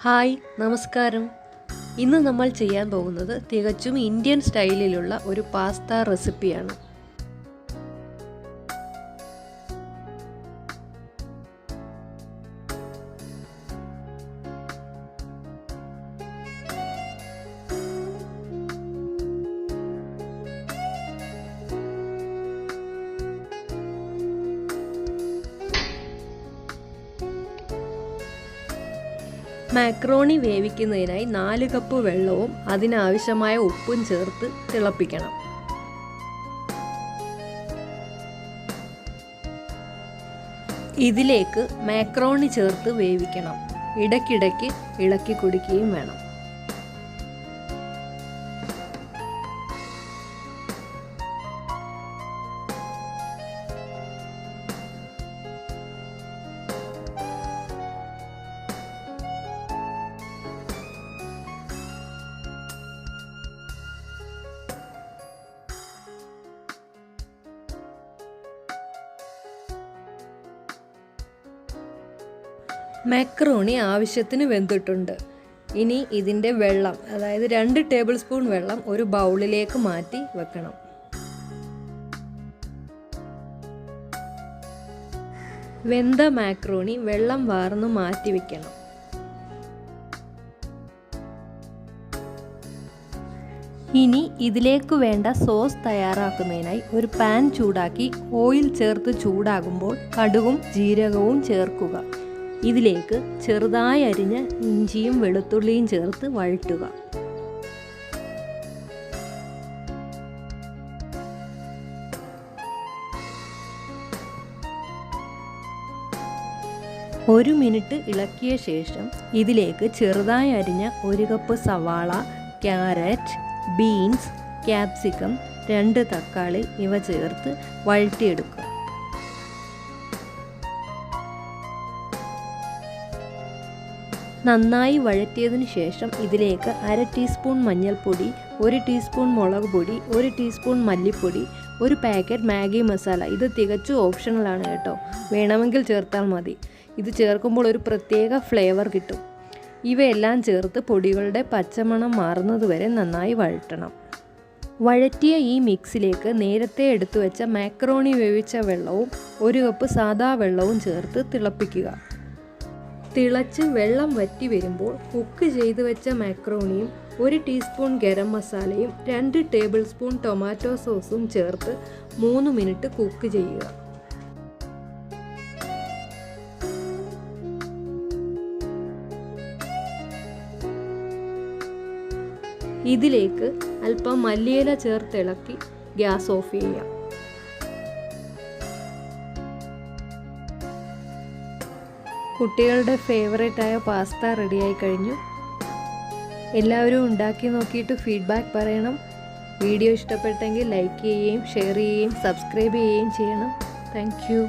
Hi നമസ്കാരം. ഇന്ന് നമ്മൾ ചെയ്യാൻ പോകുന്നത് തികച്ചും ഇന്ത്യൻ സ്റ്റൈലിലുള്ള ഒരു പാസ്ത റെസിപ്പിയാണ്. മാക്രോണി വേവിക്കുന്നതിനായി 4 കപ്പ് വെള്ളവും അതിനാവശ്യമായ ഉപ്പും ചേർത്ത് തിളപ്പിക്കണം. ഇതിലേക്ക് മാക്രോണി ചേർത്ത് വേവിക്കണം. ഇടയ്ക്കിടയ്ക്ക് ഇളക്കി കൊടുക്കുകയും വേണം. മാക്രോണി ആവശ്യത്തിന് വെന്തിട്ടുണ്ട്. ഇനി ഇതിൻ്റെ വെള്ളം, അതായത് 2 ടേബിൾ സ്പൂൺ വെള്ളം ഒരു ബൗളിലേക്ക് മാറ്റി വെക്കണം. വെന്ത മാക്രോണി വെള്ളം വാർന്ന് മാറ്റി വെക്കണം. ഇനി ഇതിലേക്ക് വേണ്ട സോസ് തയ്യാറാക്കുന്നതിനായി ഒരു പാൻ ചൂടാക്കി ഓയിൽ ചേർത്ത് ചൂടാകുമ്പോൾ കടുകും ജീരകവും ചേർക്കുക. ഇതിലേക്ക് ചെറുതായി അരിഞ്ഞ ഇഞ്ചിയും വെളുത്തുള്ളിയും ചേർത്ത് വഴറ്റുക. ഒരു മിനിറ്റ് ഇളക്കിയ ശേഷം ഇതിലേക്ക് ചെറുതായി അരിഞ്ഞ 1 കപ്പ് സവാള, ക്യാരറ്റ്, ബീൻസ്, ക്യാപ്സിക്കം, 2 തക്കാളി ഇവ ചേർത്ത് വഴറ്റിയെടുക്കുക. നന്നായി വഴറ്റിയതിന് ശേഷം ഇതിലേക്ക് 1/2 ടീസ്പൂൺ മഞ്ഞൾപ്പൊടി, 1 ടീസ്പൂൺ മുളക് പൊടി, 1 ടീസ്പൂൺ മല്ലിപ്പൊടി, 1 പാക്കറ്റ് മാഗി മസാല. ഇത് തികച്ചും ഓപ്ഷണലാണ് കേട്ടോ, വേണമെങ്കിൽ ചേർത്താൽ മതി. ഇത് ചേർക്കുമ്പോൾ ഒരു പ്രത്യേക ഫ്ലേവർ കിട്ടും. ഇവയെല്ലാം ചേർത്ത് പൊടികളുടെ പച്ചമണം മാറുന്നതുവരെ നന്നായി വഴറ്റണം. വഴറ്റിയ ഈ മിക്സിലേക്ക് നേരത്തെ എടുത്തു വെച്ച മാക്രോണി വേവിച്ച വെള്ളവും 1 കപ്പ് സാദാ വെള്ളവും ചേർത്ത് തിളപ്പിക്കുക. തിളച്ച് വെള്ളം വറ്റി വരുമ്പോൾ കുക്ക് ചെയ്ത് വെച്ച മാക്രോണിയും 1 ടീസ്പൂൺ ഗരം മസാലയും 2 ടേബിൾ സ്പൂൺ ടൊമാറ്റോ സോസും ചേർത്ത് 3 മിനിറ്റ് കുക്ക് ചെയ്യുക. ഇതിലേക്ക് അല്പം മല്ലിയില ചേർത്ത് ഇളക്കി ഗ്യാസ് ഓഫ് ചെയ്യാം. കുട്ടികളുടെ ഫേവറേറ്റായ പാസ്ത റെഡിയായി കഴിഞ്ഞു. എല്ലാവരും ഉണ്ടാക്കി നോക്കിയിട്ട് ഫീഡ്ബാക്ക് പറയണം. വീഡിയോ ഇഷ്ടപ്പെട്ടെങ്കിൽ ലൈക്ക് ചെയ്യുകയും ഷെയർ ചെയ്യുകയും സബ്സ്ക്രൈബ് ചെയ്യുകയും ചെയ്യണം. Thank you.